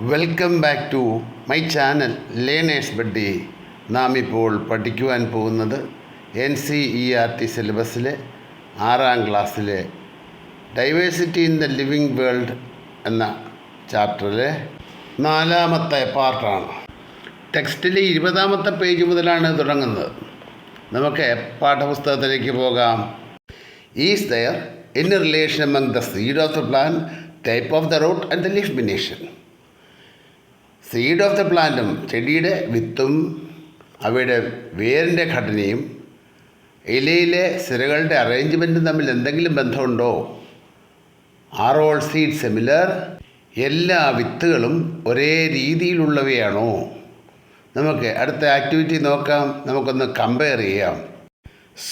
Welcome back to my channel learners buddy. നാം ഇപ്പോൾ പഠിക്കുവാൻ പോകുന്നത് NCERT സിലബസിലെ 6ാം ക്ലാസ്സിലെ diversity in the living world എന്ന ചാപ്റ്ററിലെ 4ാമത്തെ പാർട്ടാണ്. ടെക്സ്റ്റിലെ 20ാമത്തെ പേജ് മുതലാണ് തുടങ്ങുന്നത്. നമുക്ക് പാഠപുസ്തകത്തിലേക്ക് പോകാം. Is there any relation among the seed of the plant, type of the root and the leaf venation? Seed of the പ്ലാന്റും ചെടിയുടെ വിത്തും അവയുടെ വേരിൻ്റെ ഘടനയും ഇലയിലെ സിരകളുടെ അറേഞ്ച്മെൻറ്റും തമ്മിൽ എന്തെങ്കിലും ബന്ധമുണ്ടോ? Are all seed similar? എല്ലാ വിത്തുകളും ഒരേ രീതിയിലുള്ളവയാണോ? നമുക്ക് അടുത്ത ആക്ടിവിറ്റി നോക്കാം. നമുക്കൊന്ന് കമ്പയർ ചെയ്യാം.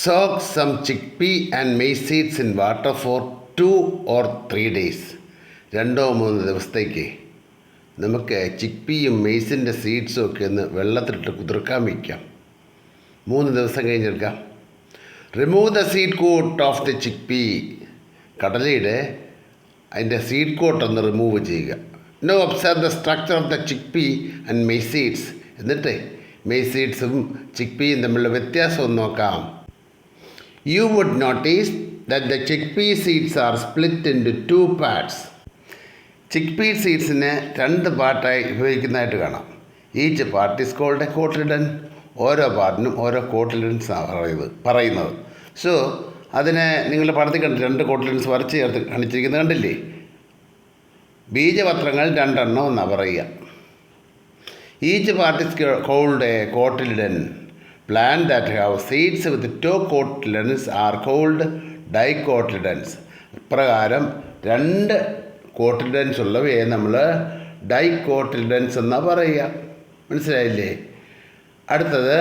Soak some chick pea and maize seeds in water for 2 or 3 days. 2-3 ദിവസത്തേക്ക് നമുക്ക് ചിക്പിയും മെയ്സിൻ്റെ സീഡ്സും ഒക്കെ ഒന്ന് വെള്ളത്തിലിട്ട് കുതിർക്കാൻ വയ്ക്കാം. 3 ദിവസം കഴിഞ്ഞെടുക്കാം. Remove the seed coat of the chickpea. കടലയുടെ അതിൻ്റെ സീഡ് കോട്ട് ഒന്ന് റിമൂവ് ചെയ്യുക. Now observe the structure of the chickpea and maize seeds. എന്നിട്ട് മെയ്സ് സീഡ്സും ചിക്പിയും തമ്മിലുള്ള വ്യത്യാസം ഒന്ന് നോക്കാം. You would notice that the chickpea seeds are split into 2 parts. Chickpea സീഡ്സിനെ 2 പാർട്ടായി ഉപയോഗിക്കുന്നതായിട്ട് കാണാം. Each part is called a cotyledon. ഓരോ പാർട്ടിനും ഓരോ കോട്ടിലിഡൻസാണ് പറയുന്നത്. സോ അതിനെ നിങ്ങളുടെ പടത്തിൽ കണ്ട് 2 കോട്ടിലിഡൻസ് വരച്ച് ചേർത്ത് കാണിച്ചിരിക്കുന്നത് കണ്ടില്ലേ? ബീജപത്രങ്ങൾ 2 എന്നാണ് പറയുക. Each part is called a cotyledon. Plant that have seeds with 2 cotyledons are called dicotyledons. ഇപ്രകാരം 2 കോട്ടിലിഡൻസ് ഉള്ളവയെ നമ്മൾ ഡൈകോട്ടിലിഡൻസ് എന്നാണ് പറയുക. മനസ്സിലായില്ലേ? അടുത്തത്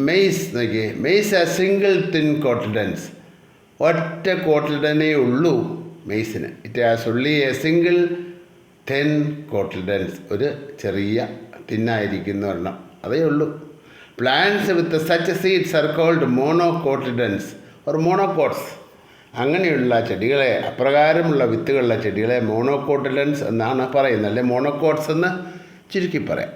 മെയ്സ് നോക്കിയേ. Maize a single thin cotyledons. ഒറ്റ കോട്ടിലിഡനേ ഉള്ളൂ മെയ്സിന്. It has only a single thin cotyledons. ഒരു ചെറിയ തിന്നായിരിക്കുന്ന ഒരെണ്ണം അതേ ഉള്ളൂ. Plants with such seeds are called monocotyledons or monocots. അങ്ങനെയുള്ള ചെടികളെ, അപ്രകാരമുള്ള വിത്തുകളുള്ള ചെടികളെ മോണോകോട്ടിലൻസ് എന്നാണ് പറയുന്നത്, അല്ലെ മോണോകോട്ട്സ് എന്ന് ചുരുക്കി പറയാം.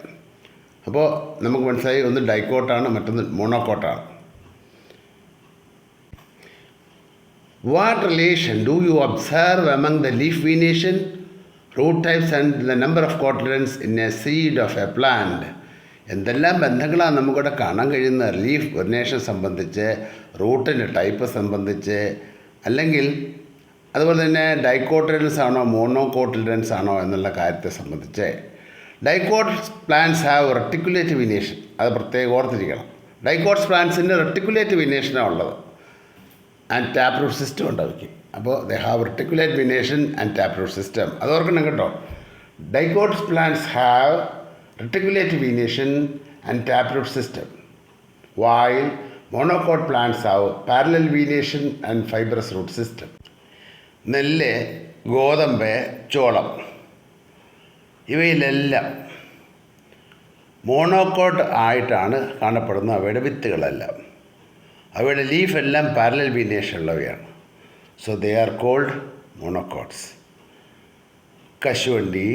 അപ്പോൾ നമുക്ക് മനസ്സിലായി, ഒന്ന് ഡൈക്കോട്ടാണ്, മറ്റൊന്ന് മോണോകോട്ടാണ്. What relation do you observe among the leaf venation, root types and the number of cotyledons in a seed of a plant? എന്തെല്ലാം ബന്ധങ്ങളാണ് നമുക്കിവിടെ കാണാൻ കഴിയുന്നത്? ലീഫ് വെനേഷൻ സംബന്ധിച്ച്, റൂട്ടിൻ്റെ ടൈപ്പ് സംബന്ധിച്ച്, അല്ലെങ്കിൽ അതുപോലെ തന്നെ ഡൈകോട്ടിലൻസ് ആണോ മോണോകോട്ടിലൻസ് ആണോ എന്നുള്ള കാര്യത്തെ സംബന്ധിച്ച്. ഡൈകോട്ട്സ് പ്ലാന്റ്സ് ഹാവ് റെട്ടിക്കുലേറ്റീവ് വിനേഷൻ. അത് പ്രത്യേകം ഓർത്തിരിക്കണം. ഡൈകോട്ട്സ് പ്ലാന്റ്സിൻ്റെ റെട്ടിക്കുലേറ്റീവ് വിനേഷനാണ് ഉള്ളത്. ആൻഡ് ടാപ്പ് റൂട്ട് സിസ്റ്റം ഉണ്ട് അവയ്ക്ക്. അപ്പോൾ they have reticulate venation and tap root system. അത് ഓർക്കണം കേട്ടോ. Dicots plants have reticulate venation and tap root system, while monocot plants have parallel venation and fibrous root system. നെല്ല്, ഗോതമ്പ്, ചോളം ഇവയിലെല്ലാം monocot ആയിട്ടാണ് കാണപ്പെടുന്നത് അവയുടെ വിത്തുകളെല്ലാം. അവയുടെ ലീഫെല്ലാം പാരലൽ വീനേഷൻ ഉള്ളവയാണ്. So they are called monocots. കശുവണ്ടി,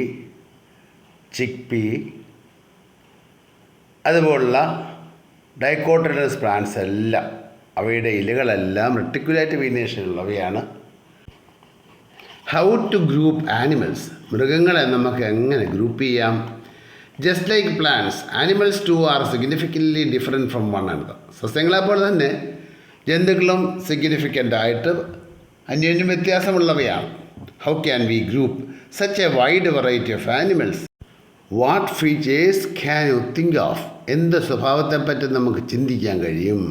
ചിക്പി അതുപോലുള്ള ഡൈകോട്ടിലൻസ് പ്ലാന്റ്സ് എല്ലാം, അവയുടെ ഇലകളെല്ലാം റെട്ടിക്കുലേറ്റ് വീനേഷനുള്ളവയാണ്. How to group animals? മൃഗങ്ങളെ നമുക്ക് എങ്ങനെ ഗ്രൂപ്പ് ചെയ്യാം? Just like plants, animals too are significantly different from one another. സസ്യങ്ങളെപ്പോലെ തന്നെ ജന്തുക്കളും സിഗ്നിഫിക്കൻ്റായിട്ട് അന്യോന്യം വ്യത്യാസമുള്ളവയാണ്. How can we group such a wide variety of animals? What features can you think of? എന്ത് സ്വഭാവത്തെപ്പറ്റി നമുക്ക് ചിന്തിക്കാൻ കഴിയും?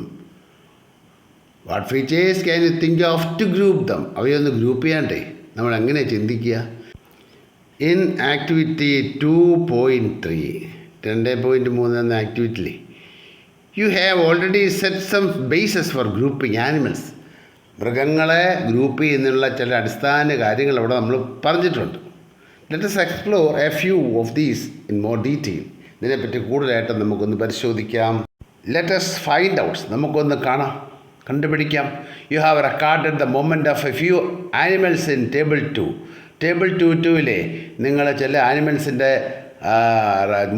What features can you think of to group them? അവയൊന്ന് ഗ്രൂപ്പ് ചെയ്യാണ്ടേ നമ്മൾ എങ്ങനെ ചിന്തിക്കുക? ഇൻ ആക്ടിവിറ്റി 2.3 2.3 എന്ന ആക്ടിവിറ്റിയിൽ you have already set some bases for grouping animals. മൃഗങ്ങളെ ഗ്രൂപ്പ് ചെയ്യുന്നുള്ള ചില അടിസ്ഥാന കാര്യങ്ങൾ അവിടെ നമ്മൾ പറഞ്ഞിട്ടുണ്ട്. Let us explore a few of these in more detail. ഇതിനെപ്പറ്റി കൂടുതലായിട്ട് നമുക്കൊന്ന് പരിശോധിക്കാം. Let us find out. നമുക്കൊന്ന് കാണാം, കണ്ടുപിടിക്കാം. You have recorded the movement of a few animals in table 2. Table 2.2-ലെ നിങ്ങൾ ചില ആനിമൽസിൻ്റെ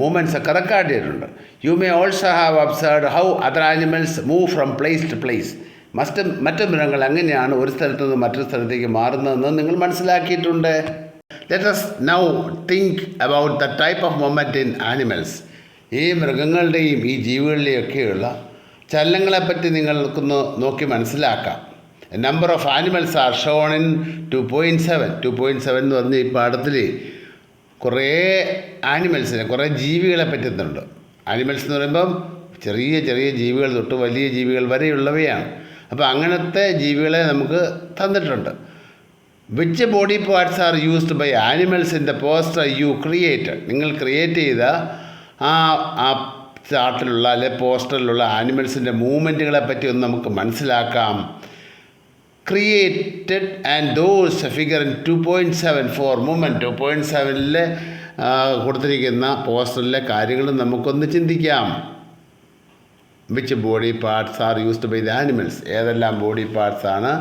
മൂവ്മെൻറ്റ്സ് ഒക്കെ റെക്കോർഡ് ചെയ്തിട്ടുണ്ട്. You may also have observed how other animals move from place to place. മറ്റു മൃഗങ്ങൾ എങ്ങനെയാണ് ഒരു സ്ഥലത്ത് നിന്ന് മറ്റൊരു സ്ഥലത്തേക്ക് മാറുന്നതെന്ന് നിങ്ങൾ മനസ്സിലാക്കിയിട്ടുണ്ട്. Let us now think about the type of movement in animals. ഈ മൃഗങ്ങളുടെയും ഈ ജീവികളുടെയൊക്കെയുള്ള ചലനങ്ങളെപ്പറ്റി നിങ്ങൾക്കൊന്ന് നോക്കി മനസ്സിലാക്കാം. A number of animals are shown in 2.7. 2.7 എന്ന് പറഞ്ഞ് ഈ പാഠത്തിൽ കുറേ ആനിമൽസിനെ, കുറേ ജീവികളെ പറ്റുന്നുണ്ട്. ആനിമൽസ് എന്ന് പറയുമ്പം ചെറിയ ചെറിയ ജീവികൾ തൊട്ട് വലിയ ജീവികൾ വരെയുള്ളവയാണ്. അപ്പോൾ അങ്ങനത്തെ ജീവികളെ നമുക്ക് തന്നിട്ടുണ്ട്. Which body parts are used by animals in the poster you created. നിങ്ങൾ ക്രിയേറ്റ് ചെയ്ത ആ ചാർട്ടിലുള്ള അല്ലെ പോസ്റ്ററിലുള്ള ആനിമൽസിൻ്റെ മൂവ്മെൻറ്റുകളെ പറ്റി ഒന്ന് നമുക്ക് മനസ്സിലാക്കാം. Created and those figure in 2.7 for movement. 2.7 കൊടുത്തിരിക്കുന്ന പോസ്റ്ററിലെ കാര്യങ്ങളും നമുക്കൊന്ന് ചിന്തിക്കാം. Which body parts are used by the animals. ഏതെല്ലാം ബോഡി പാർട്സാണ്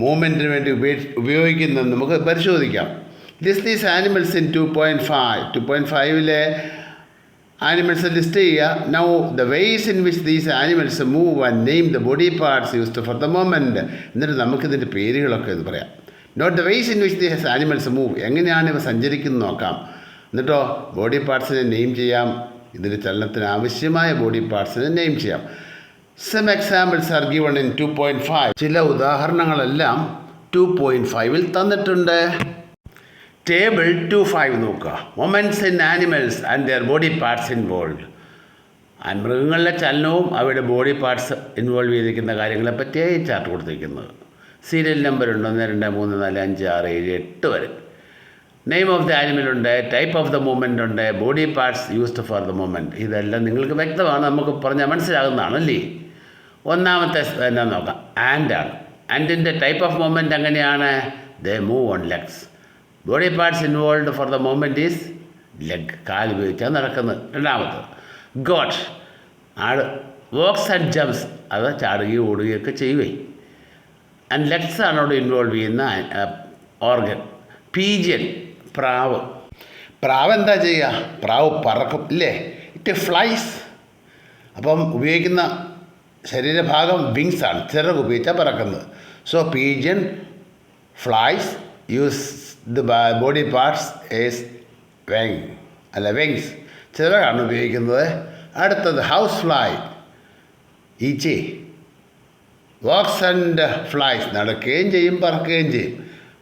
മൂവ്മെൻറ്റിന് വേണ്ടി ഉപയോഗിക്കുന്നത് നമുക്ക് പരിശോധിക്കാം. These animals in 2.5. 2.5-ലെ ആനിമൽസ് ലിസ്റ്റ് ചെയ്യുക. Now the ways in which these animals move and name the body parts used for the moment. എന്നിട്ട് നമുക്കിതിൻ്റെ പേരുകളൊക്കെ ഇത് പറയാം. Note the ways in which these animals move. എങ്ങനെയാണ് ഇവ സഞ്ചരിക്കുന്നത് നോക്കാം. എന്നിട്ടോ ബോഡി പാർട്സിനെ നെയിം ചെയ്യാം. ഇതിൻ്റെ ചലനത്തിന് ആവശ്യമായ ബോഡി പാർട്സിനെ നെയിം ചെയ്യാം. Some examples are given in 2.5. ചില ഉദാഹരണങ്ങളെല്ലാം 2.5-ൽ തന്നിട്ടുണ്ട്. ടേബിൾ 2.5 നോക്കുക. Moments in animals and their body parts involve. മൃഗങ്ങളിലെ ചലനവും അവയുടെ ബോഡി പാർട്സ് ഇൻവോൾവ് ചെയ്തിരിക്കുന്ന കാര്യങ്ങളെ പറ്റിയാണ് ഈ ചാർട്ട് കൊടുത്തിരിക്കുന്നത്. സീരിയൽ നമ്പർ ഉണ്ട് 1 2 3 4 5 6 7 8 വരെ. നെയിം ഓഫ് ദ ആനിമൽ ഉണ്ട്, ടൈപ്പ് ഓഫ് ദ മൂവ്മെൻ്റ് ഉണ്ട്, body parts used for the movement. ഇതെല്ലാം നിങ്ങൾക്ക് വ്യക്തമാണ്, നമുക്ക് പറഞ്ഞാൽ മനസ്സിലാകുന്നതാണല്ലേ. ഒന്നാമത്തെ എന്നാ നോക്കാം, ആൻഡാണ്. ആൻഡിൻ്റെ ടൈപ്പ് ഓഫ് മൂവ്മെൻറ്റ് എങ്ങനെയാണ്? ദേ move on legs. Body parts involve four the movement is leg, കാൽ ഉപയോഗിച്ചാണ് നടക്കുന്നത്. രണ്ടാമത് ഗോട്ട്, ആട്. വോക്സ് ആൻഡ് ജംപ്സ്, അത് ചാടുകയും ഓടുകയൊക്കെ ചെയ്യുകയും. ആൻഡ് ലെഗ്സ് ആണ് അവിടെ ഇൻവോൾവ് ചെയ്യുന്ന ഓർഗൻ. പീജിയൻ, പ്രാവ്. പ്രാവ് എന്താ ചെയ്യുക? പ്രാവ് പറക്കും ഇല്ലേ? It flies. അപ്പം ഉപയോഗിക്കുന്ന ശരീരഭാഗം വിങ്സ് ആണ്, ചിറക് ഉപയോഗിച്ചാൽ പറക്കുന്നത്. So pigeon flies use the body parts is wing അല്ല വിങ്സ്, ചിറകാണ് ഉപയോഗിക്കുന്നത്. അടുത്തത് ഹൗസ് ഫ്ലൈ, ഈച്ചി. വാക്സ് ആൻഡ് ഫ്ലൈസ്, നടക്കുകയും ചെയ്യും പറക്കുകയും ചെയ്യും.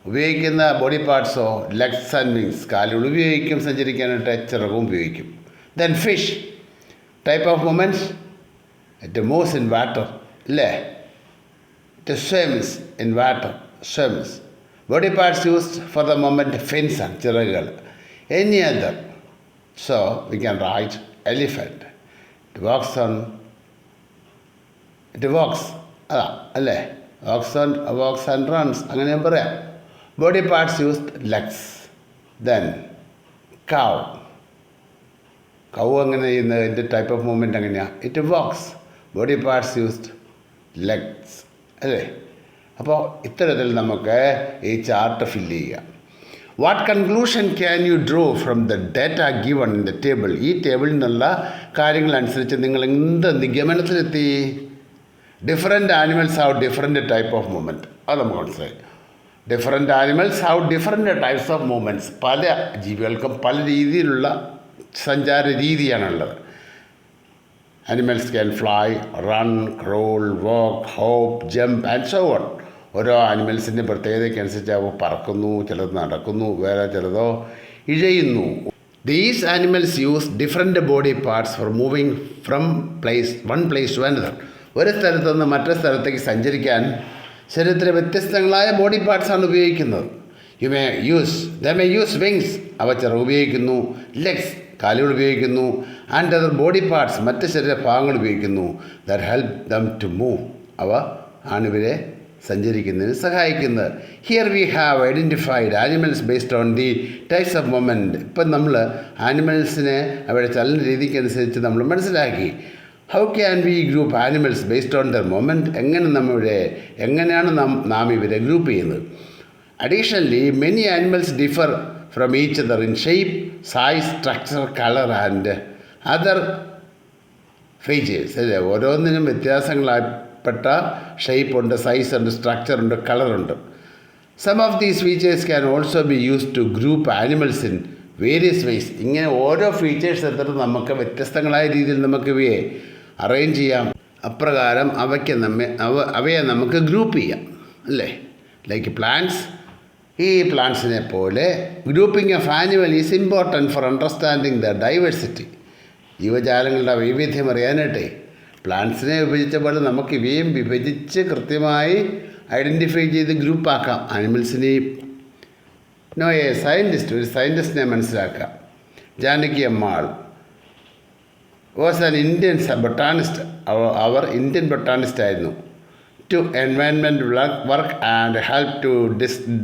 ഉപയോഗിക്കുന്ന ബോഡി പാർട്സോ ലെഗ്സ് ആൻഡ് വിങ്സ്, കാലുകൾ ഉപയോഗിക്കും സഞ്ചരിക്കാനായിട്ട്, ചിറകും ഉപയോഗിക്കും. Then fish, type of movements, it moves in water ഇല്ലേ? It swims in water, swims. Body parts used for the movement fins ആണ്, ചിറകുകൾ. Any other, so we can write elephant. It walks on, it walks, അതാ അല്ലേ? Walks and runs, അങ്ങനെ ഞാൻ പറയാം. Body parts used legs. Then cow. Cow എങ്ങനെ ചെയ്യുന്നത്? ഇതിൻ്റെ ടൈപ്പ് ഓഫ് മൂവ്മെൻറ്റ് എങ്ങനെയാണ്? It walks. Body parts used legs അല്ലേ? അപ്പോൾ ഇത്തരത്തിൽ നമുക്ക് ഈ ചാർട്ട് ഫില്ല് ചെയ്യാം. What conclusion can you draw from the data given in the table? ഈ ടേബിളിൽ നിന്നുള്ള കാര്യങ്ങളനുസരിച്ച് നിങ്ങൾ എന്ത് നിഗമനത്തിലെത്തി? Different animals have different type of movement. അത് നമുക്ക് മനസ്സിലായി. Different animals have different types of movements. പല ജീവികൾക്കും പല രീതിയിലുള്ള സഞ്ചാര രീതിയാണുള്ളത്. Animals can fly, run, crawl, walk, hop, jump and so on. ഓരോ ആനിമൽസിൻ്റെ പ്രത്യേകതയ്ക്കനുസരിച്ച് അവ പറക്കുന്നു, ചിലത് നടക്കുന്നു, വേറെ ചിലതോ ഇഴയുന്നു. These animals use different body parts for moving from one place to another. ഒരു സ്ഥലത്ത് നിന്ന് മറ്റൊരു സ്ഥലത്തേക്ക് സഞ്ചരിക്കാൻ ശരീരത്തിലെ വ്യത്യസ്തങ്ങളായ ബോഡി പാർട്സാണ് ഉപയോഗിക്കുന്നത്. ദേ മേ യൂസ് വിങ്സ്, അവ ചിറക് ഉപയോഗിക്കുന്നു. ലെഗ്സ്, കാലുകൾ ഉപയോഗിക്കുന്നു. ആൻഡ് അതർ ബോഡി പാർട്സ്, മറ്റ് ശരീരഭാഗങ്ങൾ ഉപയോഗിക്കുന്നു. That help them to move, അവ ആണിവരെ സഞ്ചരിക്കുന്നതിന് സഹായിക്കുന്നത്. Here we have identified animals based on the types of movement. ഇപ്പം നമ്മൾ ആനിമൽസിനെ അവരുടെ ചലന രീതിക്കനുസരിച്ച് നമ്മൾ മനസ്സിലാക്കി. How can we group animals based on their movement? എങ്ങനെയാണ് നാം ഇവരെ ഗ്രൂപ്പ് ചെയ്യുന്നത്? Additionally, many animals differ from each other in shape, size, structure, color and other features. അല്ലേ, ഓരോന്നിനും വ്യത്യാസങ്ങളായിപ്പെട്ട ഷേപ്പുണ്ട്, സൈസുണ്ട്, സ്ട്രക്ചറുണ്ട്, കളറുണ്ട്. Some of these features can also be use to group animals in various ways. ഇങ്ങനെ ഓരോ ഫീച്ചേഴ്സ് എടുത്തിട്ട് നമുക്ക് വ്യത്യസ്തങ്ങളായ രീതിയിൽ നമുക്ക് ഇവയെ അറേഞ്ച് ചെയ്യാം. അപ്രകാരം അവയെ നമുക്ക് ഗ്രൂപ്പ് ചെയ്യാം, അല്ലേ? Like plants. ഈ പ്ലാന്റ്സിനെ പോലെ grouping of animal is important for understanding the diversity. ജീവജാലങ്ങളുടെ വൈവിധ്യം അറിയാനായിട്ടേ പ്ലാന്റ്സിനെ വിഭജിച്ച പോലെ നമുക്ക് ഇവയും വിഭജിച്ച് കൃത്യമായി ഐഡൻറ്റിഫൈ ചെയ്ത് ഗ്രൂപ്പാക്കാം ആനിമൽസിനെയും. ഒരു സയൻറ്റിസ്റ്റിനെ മനസ്സിലാക്കാം. Janaki Ammal was an Indian botanist. അവർ ഇന്ത്യൻ ബൊട്ടാണിസ്റ്റ് ആയിരുന്നു. To environment work and help to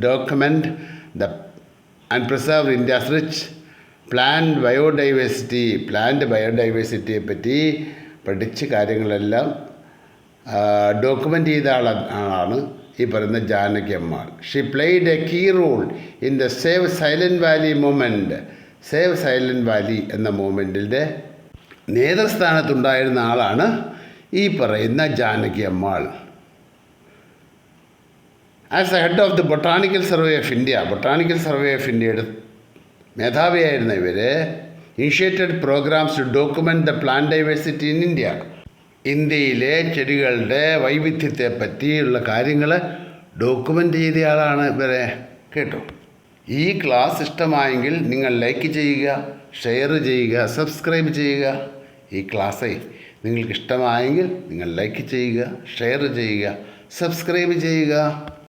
document and preserve India's rich plant ബയോഡൈവേഴ്സിറ്റിയെ പറ്റി പഠിച്ച് കാര്യങ്ങളെല്ലാം ഡോക്യുമെൻ്റ് ചെയ്ത ആളാണ് ഈ പറയുന്ന Janaki Ammal. She played a key role in the save Silent Valley movement. Save Silent Valley എന്ന മൂവ്മെൻറ്റിൻ്റെ നേതൃസ്ഥാനത്തുണ്ടായിരുന്ന ആളാണ് ഈ പറയുന്ന Janaki Ammal. As the head of the botanical survey of ഇന്ത്യയുടെ മേധാവിയായിരുന്ന ഇവർ initiated programs to document the plant diversity in India. ഇന്ത്യയിലെ ചെടികളുടെ വൈവിധ്യത്തെ പറ്റിയുള്ള കാര്യങ്ങൾ ഡോക്യുമെൻ്റ് ചെയ്തയാളാണ് ഇവരെ, കേട്ടോ. ഈ ക്ലാസ് ഇഷ്ടമായെങ്കിൽ നിങ്ങൾ ലൈക്ക് ചെയ്യുക, ഷെയർ ചെയ്യുക, സബ്സ്ക്രൈബ് ചെയ്യുക. ഈ ക്ലാസ്സേ നിങ്ങൾക്ക് ഇഷ്ടമായെങ്കിൽ നിങ്ങൾ ലൈക്ക് ചെയ്യുക, ഷെയർ ചെയ്യുക, സബ്സ്ക്രൈബ് ചെയ്യുക.